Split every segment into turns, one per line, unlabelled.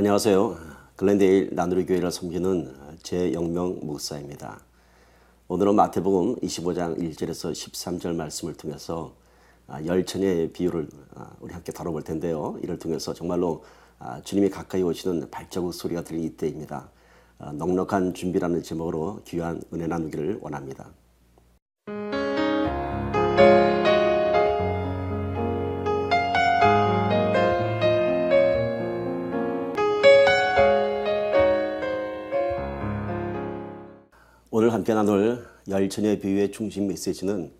안녕하세요. 글렌데일 나누리 교회를 섬기는 제영명 목사입니다. 오늘은 마태복음 25장 1절에서 13절 말씀을 통해서 열처녀의 비유를 우리 함께 다뤄볼 텐데요. 이를 통해서 정말로 주님이 가까이 오시는 발자국 소리가 들리는 이때입니다. 넉넉한 준비라는 제목으로 귀한 은혜 나누기를 원합니다. 오늘 함께 나눌 열처녀의 비유의 중심 메시지는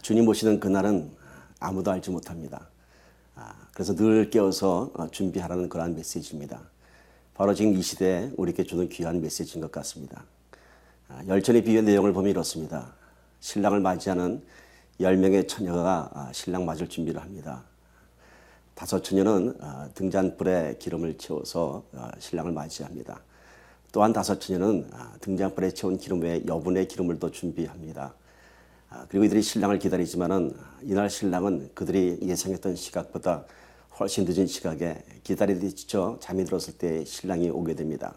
주님 오시는 그날은 아무도 알지 못합니다. 그래서 늘 깨어서 준비하라는 그러한 메시지입니다. 바로 지금 이 시대에 우리에게 주는 귀한 메시지인 것 같습니다. 열처녀의 비유의 내용을 보면 이렇습니다. 신랑을 맞이하는 10명의 처녀가 신랑 맞을 준비를 합니다. 5 처녀는 등잔불에 기름을 채워서 신랑을 맞이합니다. 또한 5 처녀는 등잔불에 채운 기름 외에 여분의 기름을 더 준비합니다. 그리고 이들이 신랑을 기다리지만은 이날 신랑은 그들이 예상했던 시각보다 훨씬 늦은 시각에 기다리듯이 지쳐 잠이 들었을 때 신랑이 오게 됩니다.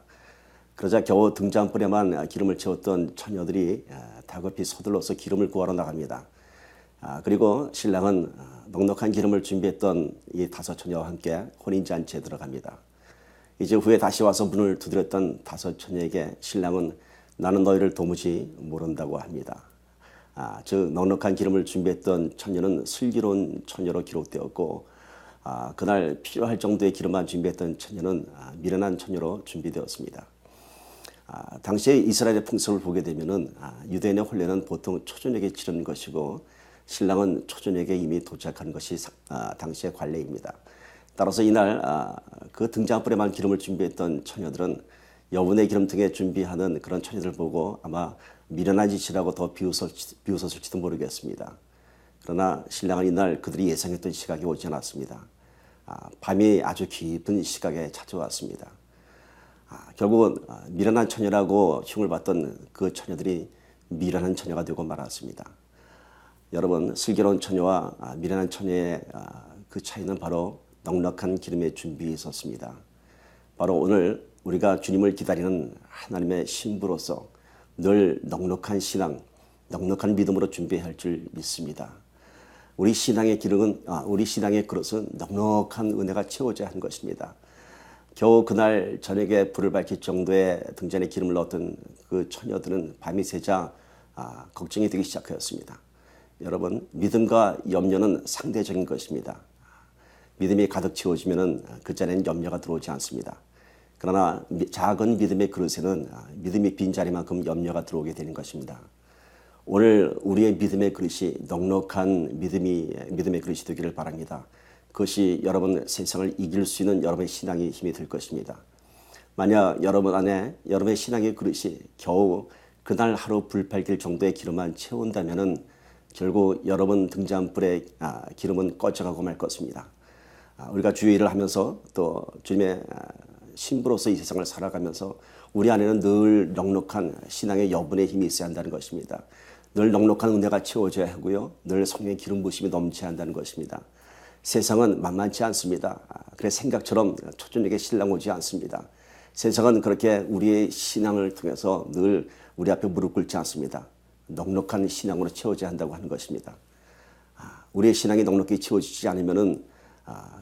그러자 겨우 등잔불에만 기름을 채웠던 처녀들이 다급히 서둘러서 기름을 구하러 나갑니다. 그리고 신랑은 넉넉한 기름을 준비했던 이 5 처녀와 함께 혼인잔치에 들어갑니다. 이제 후에 다시 와서 문을 두드렸던 5 처녀에게 신랑은 나는 너희를 도무지 모른다고 합니다. 즉 넉넉한 기름을 준비했던 처녀는 슬기로운 처녀로 기록되었고 그날 필요할 정도의 기름만 준비했던 처녀는 미련한 처녀로 준비되었습니다. 당시에 이스라엘의 풍습을 보게 되면은 유대인의 혼례는 보통 초저녁에 치르는 것이고 신랑은 초저녁에 이미 도착한 것이 당시의 관례입니다. 따라서 이날 그 등잔불에만 기름을 준비했던 처녀들은 여분의 기름 등에 준비하는 그런 처녀들 보고 아마 미련한 짓이라고 더 비웃었을지도 모르겠습니다. 그러나 신랑은 이날 그들이 예상했던 시각이 오지 않았습니다. 밤이 아주 깊은 시각에 찾아왔습니다. 결국은 미련한 처녀라고 흉을 받던 그 처녀들이 미련한 처녀가 되고 말았습니다. 여러분, 슬기로운 처녀와 미련한 처녀의 그 차이는 바로 넉넉한 기름의 준비에 있었습니다. 바로 오늘 우리가 주님을 기다리는 하나님의 신부로서 늘 넉넉한 신앙, 넉넉한 믿음으로 준비해야 할 줄 믿습니다. 우리 신앙의 그릇은 넉넉한 은혜가 채워져야 하는 것입니다. 겨우 그날 저녁에 불을 밝힐 정도의 등잔에 기름을 넣었던 그 처녀들은 밤이 새자 걱정이 되기 시작하였습니다. 여러분, 믿음과 염려는 상대적인 것입니다. 믿음이 가득 채워지면 그 자리에는 염려가 들어오지 않습니다. 그러나 작은 믿음의 그릇에는 믿음이 빈 자리만큼 염려가 들어오게 되는 것입니다. 오늘 우리의 믿음의 그릇이 넉넉한 믿음의 그릇이 되기를 바랍니다. 그것이 여러분 세상을 이길 수 있는 여러분의 신앙의 힘이 될 것입니다. 만약 여러분 안에 여러분의 신앙의 그릇이 겨우 그날 하루 불팔길 정도의 기름만 채운다면은 결국 여러분 등잔불에 기름은 꺼져가고 말 것입니다. 우리가 주의 일을 하면서 또 주님의 신부로서 이 세상을 살아가면서 우리 안에는 늘 넉넉한 신앙의 여분의 힘이 있어야 한다는 것입니다. 늘 넉넉한 은혜가 채워져야 하고요. 늘 성령의 기름 부심이 넘쳐야 한다는 것입니다. 세상은 만만치 않습니다. 그래서 생각처럼 초저녁에 신랑 오지 않습니다. 세상은 그렇게 우리의 신앙을 통해서 늘 우리 앞에 무릎 꿇지 않습니다. 넉넉한 신앙으로 채워져야 한다고 하는 것입니다. 우리의 신앙이 넉넉히 채워지지 않으면은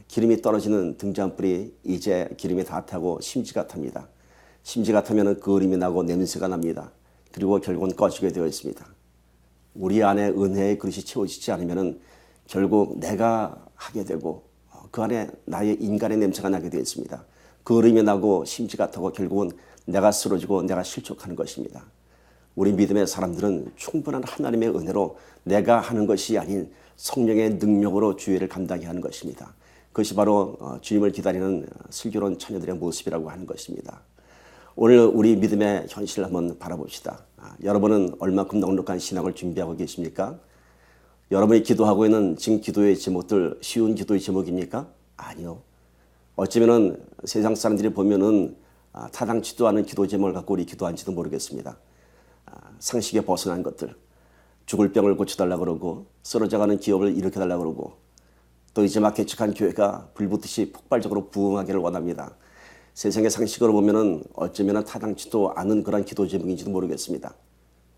기름이 떨어지는 등잔불이 이제 기름이 다 타고 심지가 탑니다. 심지가 타면은 그을음이 나고 냄새가 납니다. 그리고 결국은 꺼지게 되어 있습니다. 우리 안에 은혜의 그릇이 채워지지 않으면은 결국 내가 하게 되고 그 안에 나의 인간의 냄새가 나게 되어 있습니다. 그을음이 나고 심지가 타고 결국은 내가 쓰러지고 내가 실족하는 것입니다. 우리 믿음의 사람들은 충분한 하나님의 은혜로 내가 하는 것이 아닌 성령의 능력으로 주의를 감당해야 하는 것입니다. 그것이 바로 주님을 기다리는 슬기로운 처녀들의 모습이라고 하는 것입니다. 오늘 우리 믿음의 현실을 한번 바라봅시다. 여러분은 얼마큼 넉넉한 신앙을 준비하고 계십니까? 여러분이 기도하고 있는 지금 기도의 제목들 쉬운 기도의 제목입니까? 아니요. 어쩌면은 세상 사람들이 보면은 타당치도 않은 기도 제목을 갖고 우리 기도한지도 모르겠습니다. 상식에 벗어난 것들, 죽을 병을 고쳐달라고 그러고 쓰러져가는 기업을 일으켜달라고 그러고 또 이제 막 개척한 교회가 불붙듯이 폭발적으로 부흥하기를 원합니다. 세상의 상식으로 보면은 어쩌면 타당치도 않은 그런 기도 제목인지도 모르겠습니다.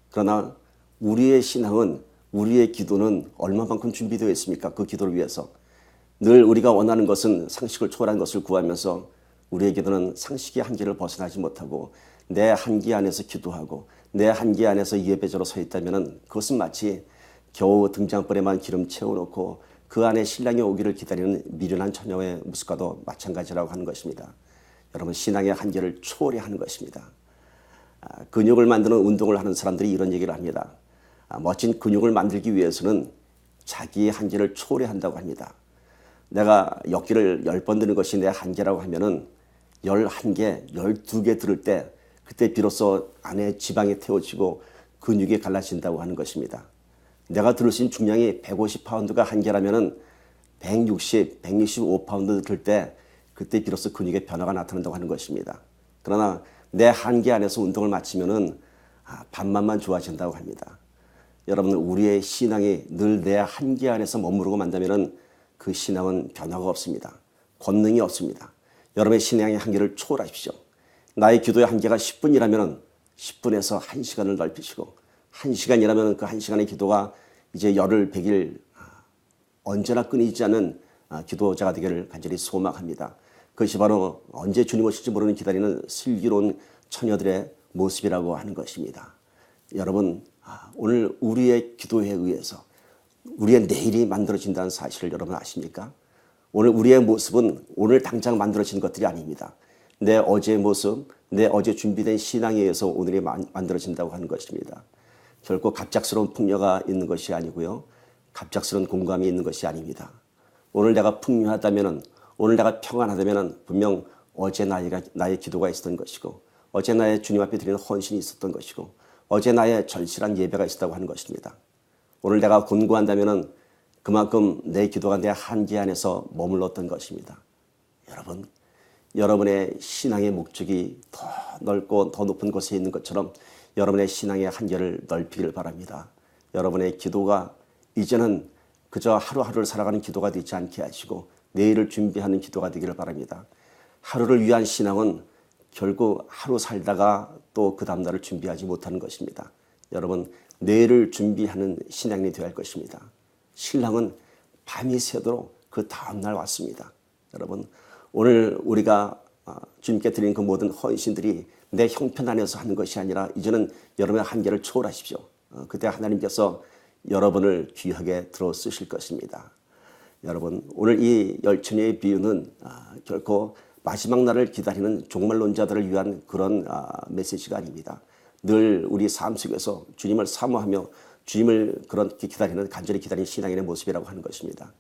그러나 우리의 신앙은, 우리의 기도는 얼마만큼 준비되어 있습니까? 그 기도를 위해서. 늘 우리가 원하는 것은 상식을 초월한 것을 구하면서 우리의 기도는 상식의 한계를 벗어나지 못하고 내 한계 안에서 기도하고 내 한계 안에서 예배자로 서 있다면 그것은 마치 겨우 등잔불에만 기름 채워놓고 그 안에 신랑이 오기를 기다리는 미련한 처녀의 모습과도 마찬가지라고 하는 것입니다. 여러분, 신앙의 한계를 초월해야 하는 것입니다. 근육을 만드는 운동을 하는 사람들이 이런 얘기를 합니다. 멋진 근육을 만들기 위해서는 자기의 한계를 초월해야 한다고 합니다. 내가 역기를 10번 드는 것이 내 한계라고 하면은 11개, 12개 들을 때 그때 비로소 안에 지방이 태워지고 근육이 갈라진다고 하는 것입니다. 내가 들을 수 있는 중량이 150파운드가 한계라면은 160, 165파운드 들 때 그때 비로소 근육의 변화가 나타난다고 하는 것입니다. 그러나 내 한계 안에서 운동을 마치면은 반만만 좋아진다고 합니다. 여러분, 우리의 신앙이 늘 내 한계 안에서 머무르고 만다면은 그 신앙은 변화가 없습니다. 권능이 없습니다. 여러분의 신앙의 한계를 초월하십시오. 나의 기도의 한계가 10분이라면 10분에서 1시간을 넓히시고 1시간이라면 그 1시간의 기도가 이제 열흘, 100일 언제나 끊이지 않는 기도자가 되기를 간절히 소망합니다. 그것이 바로 언제 주님 오실지 모르는 기다리는 슬기로운 처녀들의 모습이라고 하는 것입니다. 여러분, 오늘 우리의 기도에 의해서 우리의 내일이 만들어진다는 사실을 여러분 아십니까? 오늘 우리의 모습은 오늘 당장 만들어진 것들이 아닙니다. 내 어제의 모습, 내 어제 준비된 신앙에 의해서 오늘이 만들어진다고 하는 것입니다. 결코 갑작스러운 풍요가 있는 것이 아니고요. 갑작스러운 공감이 있는 것이 아닙니다. 오늘 내가 풍요하다면은, 오늘 내가 평안하다면은 분명 어제 나의 기도가 있었던 것이고, 어제 나의 주님 앞에 드리는 헌신이 있었던 것이고, 어제 나의 절실한 예배가 있었다고 하는 것입니다. 오늘 내가 곤고한다면은 그만큼 내 기도가 내 한계 안에서 머물렀던 것입니다. 여러분, 여러분의 신앙의 목적이 더 넓고 더 높은 곳에 있는 것처럼 여러분의 신앙의 한계를 넓히길 바랍니다. 여러분의 기도가 이제는 그저 하루하루를 살아가는 기도가 되지 않게 하시고 내일을 준비하는 기도가 되기를 바랍니다. 하루를 위한 신앙은 결국 하루 살다가 또 그 다음날을 준비하지 못하는 것입니다. 여러분, 내일을 준비하는 신앙이 되어야 할 것입니다. 신랑은 밤이 새도록 그 다음날 왔습니다. 여러분, 오늘 우리가 주님께 드린 그 모든 헌신들이 내 형편 안에서 하는 것이 아니라 이제는 여러분의 한계를 초월하십시오. 그때 하나님께서 여러분을 귀하게 들어 쓰실 것입니다. 여러분, 오늘 이 열처녀의 비유는 결코 마지막 날을 기다리는 종말론자들을 위한 그런 메시지가 아닙니다. 늘 우리 삶 속에서 주님을 사모하며 주님을 그렇게 기다리는, 간절히 기다리는 신앙인의 모습이라고 하는 것입니다.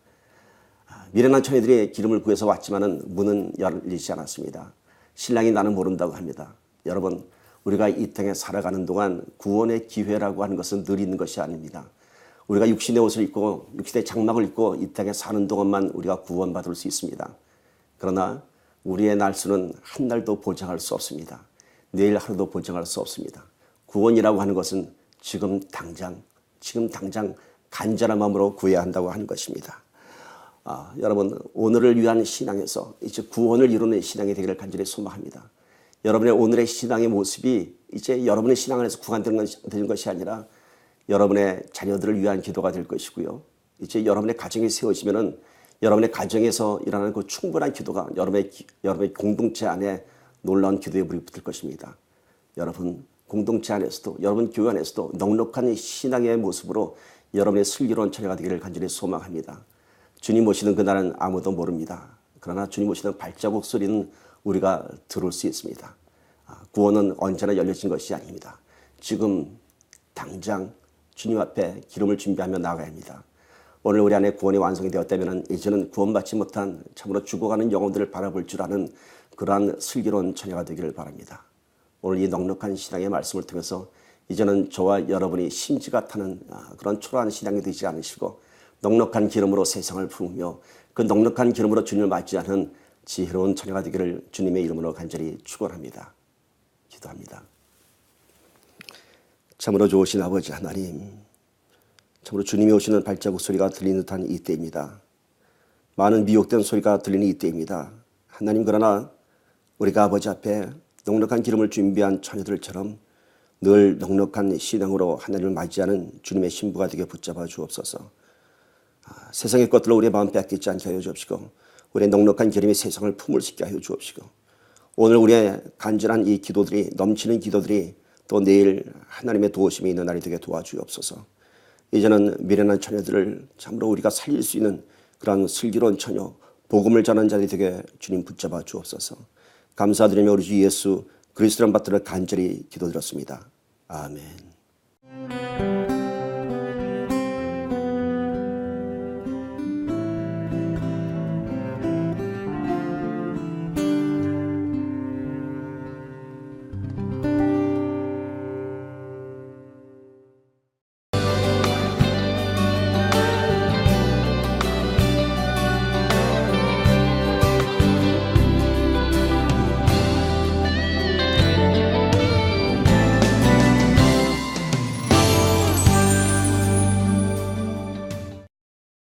미련한 처녀들이 기름을 구해서 왔지만은 문은 열리지 않았습니다. 신랑이 나는 모른다고 합니다. 여러분, 우리가 이 땅에 살아가는 동안 구원의 기회라고 하는 것은 늘 있는 것이 아닙니다. 우리가 육신의 옷을 입고 육신의 장막을 입고 이 땅에 사는 동안만 우리가 구원받을 수 있습니다. 그러나 우리의 날수는 한 날도 보장할 수 없습니다. 내일 하루도 보장할 수 없습니다. 구원이라고 하는 것은 지금 당장 간절한 마음으로 구해야 한다고 하는 것입니다. 여러분, 오늘을 위한 신앙에서 이제 구원을 이루는 신앙이 되기를 간절히 소망합니다. 여러분의 오늘의 신앙의 모습이 이제 여러분의 신앙 안에서 구간되는 것이 아니라 여러분의 자녀들을 위한 기도가 될 것이고요. 이제 여러분의 가정이 세워지면은 여러분의 가정에서 일어나는 그 충분한 기도가 여러분의 공동체 안에 놀라운 기도에 물이 붙을 것입니다. 여러분, 공동체 안에서도, 여러분 교회 안에서도 넉넉한 신앙의 모습으로 여러분의 슬기로운 처녀가 되기를 간절히 소망합니다. 주님 오시는 그날은 아무도 모릅니다. 그러나 주님 오시는 발자국 소리는 우리가 들을 수 있습니다. 구원은 언제나 열려진 것이 아닙니다. 지금 당장 주님 앞에 기름을 준비하며 나아가야 합니다. 오늘 우리 안에 구원이 완성이 되었다면 이제는 구원받지 못한 참으로 죽어가는 영혼들을 바라볼 줄 아는 그러한 슬기로운 처녀가 되기를 바랍니다. 오늘 이 넉넉한 신앙의 말씀을 통해서 이제는 저와 여러분이 심지가 타는 그런 초라한 신앙이 되지 않으시고 넉넉한 기름으로 세상을 부으며 그 넉넉한 기름으로 주님을 맞이하는 지혜로운 처녀가 되기를 주님의 이름으로 간절히 축원합니다. 기도합니다. 참으로 좋으신 아버지 하나님, 참으로 주님이 오시는 발자국 소리가 들리는 듯한 이때입니다. 많은 미혹된 소리가 들리는 이때입니다. 하나님, 그러나 우리가 아버지 앞에 넉넉한 기름을 준비한 처녀들처럼 늘 넉넉한 신앙으로 하나님을 맞이하는 주님의 신부가 되게 붙잡아 주옵소서. 세상의 것들로 우리의 마음 뺏기지 않게 하여 주옵시고 우리의 넉넉한 기름이 세상을 품을 수 있게 하여 주옵시고 오늘 우리의 간절한 이 기도들이 넘치는 기도들이 또 내일 하나님의 도우심이 있는 날이 되게 도와주옵소서. 이제는 미련한 처녀들을 참으로 우리가 살릴 수 있는 그런 슬기로운 처녀, 복음을 전하는 자들이 되게 주님 붙잡아 주옵소서. 감사드리며 우리 주 예수 그리스도를 받들어 간절히 기도드렸습니다. 아멘.